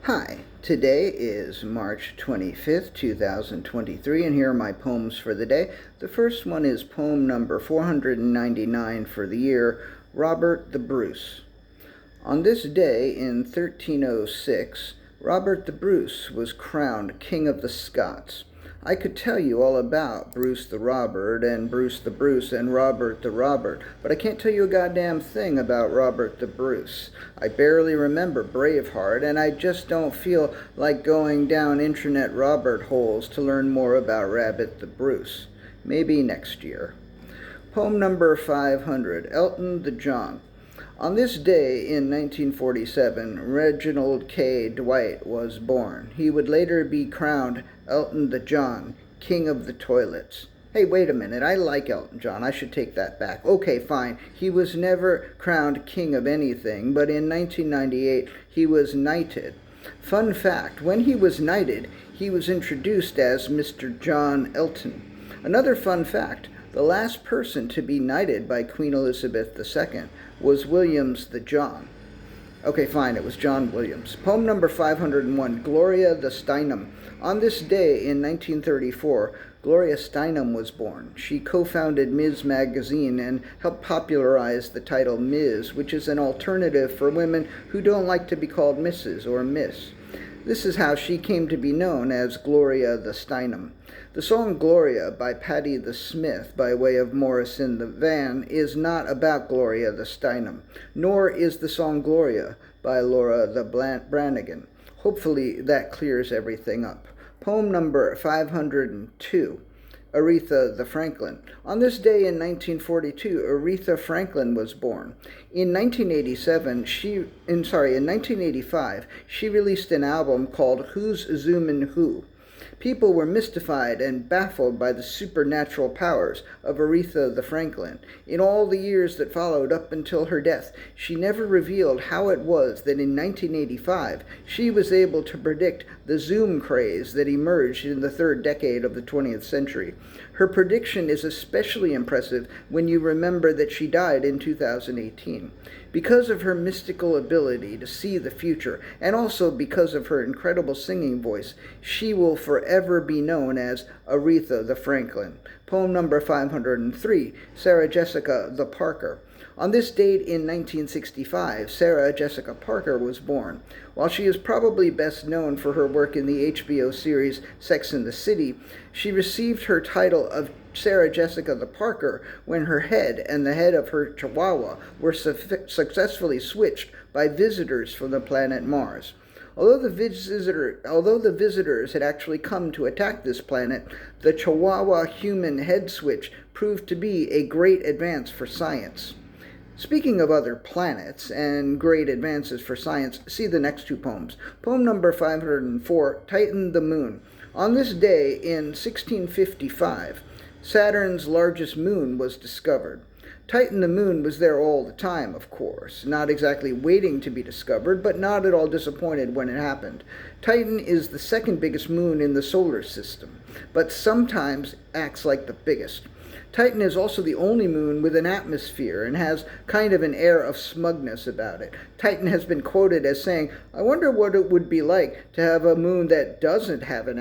Hi, today is March 25th, 2023, and here are my poems for the day. The first one is poem number 499 for the year, Robert the Bruce. On this day in 1306, Robert the Bruce was crowned King of the Scots. I could tell you all about Bruce the Robert and Bruce the Bruce and Robert the Robert, but I can't tell you a goddamn thing about Robert the Bruce. I barely remember Braveheart, and I just don't feel like going down internet Robert holes to learn more about Rabbit the Bruce. Maybe next year. Poem number 500, Elton the John. On this day in 1947, Reginald K. Dwight was born. He would later be crowned Elton the John, King of the Toilets. Hey, wait a minute, I like Elton John. I should take that back. Okay, fine. He was never crowned king of anything, but in 1998 he was knighted. Fun fact, when he was knighted, he was introduced as Mr. John Elton. Another fun fact, the last person to be knighted by Queen Elizabeth II was Williams the John. Okay, fine, it was John Williams. Poem number 501, Gloria the Steinem. On this day in 1934, Gloria Steinem was born. She co-founded Ms. Magazine and helped popularize the title Ms., which is an alternative for women who don't like to be called Mrs. or Miss. This is how she came to be known as Gloria the Steinem. The song Gloria by Patti the Smith by way of Morris in the Van is not about Gloria the Steinem, nor is the song Gloria by Laura the Branigan. Hopefully that clears everything up. Poem number 502, Aretha the Franklin. On this day in 1942, Aretha Franklin was born. In 1985, she released an album called Who's Zoomin' Who. People were mystified and baffled by the supernatural powers of Aretha the Franklin. In all the years that followed up until her death, she never revealed how it was that in 1985 she was able to predict the Zoom craze that emerged in the third decade of the 20th century. Her prediction is especially impressive when you remember that she died in 2018. Because of her mystical ability to see the future, and also because of her incredible singing voice, she will forever be known as Aretha the Franklin. Poem number 503, Sarah Jessica the Parker. On this date in 1965, Sarah Jessica Parker was born. While she is probably best known for her work in the HBO series Sex and the City, she received her title of Sarah Jessica the Parker when her head and the head of her chihuahua were successfully switched by visitors from the planet Mars. Although the visitors had actually come to attack this planet, the chihuahua human head switch proved to be a great advance for science. Speaking of other planets and great advances for science, see the next two poems. Poem number 504, Titan the Moon. On this day in 1655, Saturn's largest moon was discovered. Titan the Moon was there all the time, of course, not exactly waiting to be discovered, but not at all disappointed when it happened. Titan is the second biggest moon in the solar system, but sometimes acts like the biggest. Titan is also the only moon with an atmosphere and has kind of an air of smugness about it. Titan has been quoted as saying, "I wonder what it would be like to have a moon that doesn't have an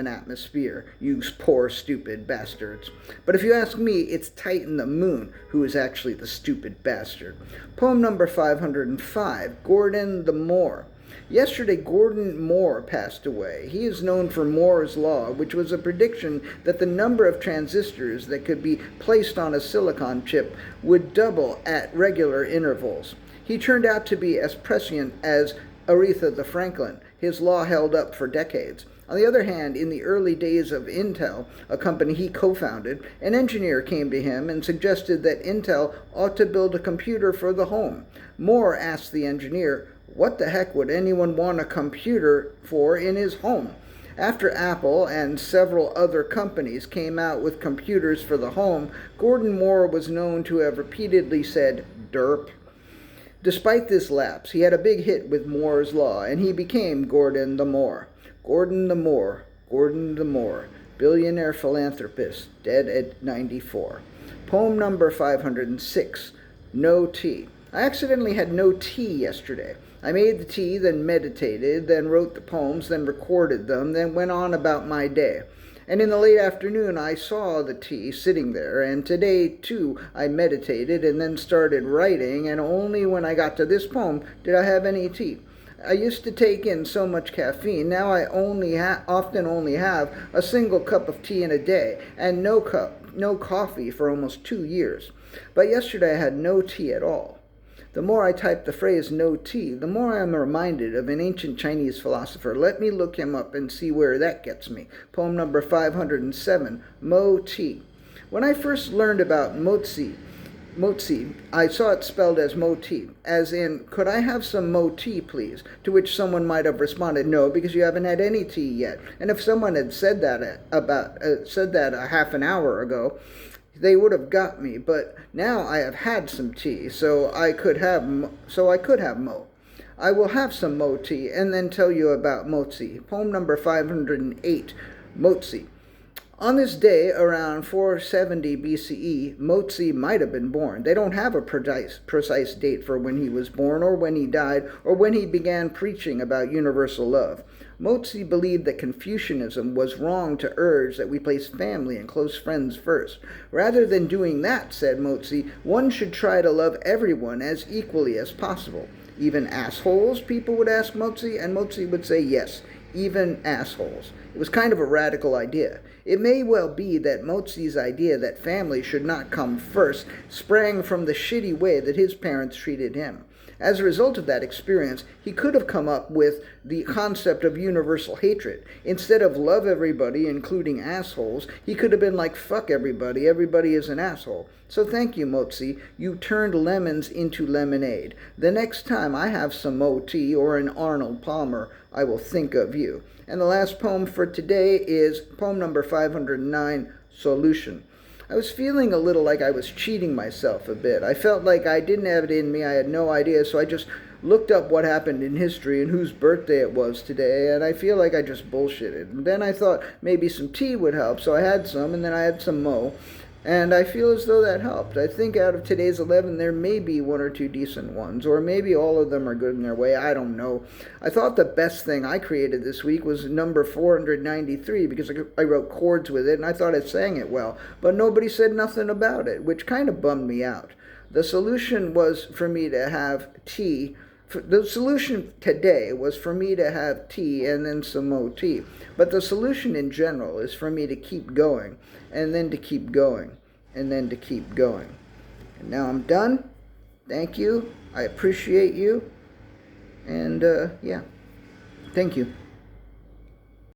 atmosphere, you poor stupid bastards." But if you ask me, it's Titan the Moon who is actually the stupid bastard. Poem number 505, Gordon the Moor. Yesterday, Gordon Moore passed away. He is known for Moore's Law, which was a prediction that the number of transistors that could be placed on a silicon chip would double at regular intervals. He turned out to be as prescient as Aretha the Franklin. His law held up for decades. On the other hand, in the early days of Intel, a company he co-founded, an engineer came to him and suggested that Intel ought to build a computer for the home. Moore asked the engineer, what the heck would anyone want a computer for in his home? After Apple and several other companies came out with computers for the home, Gordon Moore was known to have repeatedly said, "derp." Despite this lapse, he had a big hit with Moore's Law, and he became Gordon the Moor. Gordon the Moor, Gordon the Moor, billionaire philanthropist, dead at 94. Poem number 506, No Tea. I accidentally had no tea yesterday. I made the tea, then meditated, then wrote the poems, then recorded them, then went on about my day. And in the late afternoon I saw the tea sitting there, and today too I meditated and then started writing, and only when I got to this poem did I have any tea. I used to take in so much caffeine. Now I often only have a single cup of tea in a day, and no coffee for almost 2 years. But yesterday I had no tea at all. The more I type the phrase no tea, the more I am reminded of an ancient Chinese philosopher. Let me look him up and see where that gets me. Poem number 507, Mo Tea. When I first learned about Mozi, I saw it spelled as moti, as in, could I have some moti, please? To which someone might have responded, no, because you haven't had any tea yet. And if someone had said that a half an hour ago, they would have got me. But now I have had some tea, so I could have mo. I will have some mo tea and then tell you about mozi. Poem number 508, Mozi. On this day, around 470 BCE, Mozi might have been born. They don't have a precise date for when he was born, or when he died, or when he began preaching about universal love. Mozi believed that Confucianism was wrong to urge that we place family and close friends first. Rather than doing that, said Mozi, one should try to love everyone as equally as possible. Even assholes, people would ask Mozi, and Mozi would say yes, even assholes. It was kind of a radical idea. It may well be that Mozi's idea that family should not come first sprang from the shitty way that his parents treated him. As a result of that experience, he could have come up with the concept of universal hatred. Instead of love everybody, including assholes, he could have been like, fuck everybody, everybody is an asshole. So thank you, Mozi. You turned lemons into lemonade. The next time I have some Mo tea or an Arnold Palmer, I will think of you. And the last poem for today is poem number 509, Solution. I was feeling a little like I was cheating myself a bit. I felt like I didn't have it in me, I had no idea, so I just looked up what happened in history and whose birthday it was today, and I feel like I just bullshitted. And then I thought maybe some tea would help, so I had some, and then I had some Mo, and I feel as though that helped. I think out of today's 11, there may be one or two decent ones, or maybe all of them are good in their way. I don't know. I thought the best thing I created this week was number 493, because I wrote chords with it, and I thought I sang it well, but nobody said nothing about it, which kind of bummed me out. The solution was for me to have tea. The solution today was for me to have tea and then some more tea. But the solution in general is for me to keep going, and then to keep going, and then to keep going. And now I'm done. Thank you. I appreciate you. And yeah, thank you.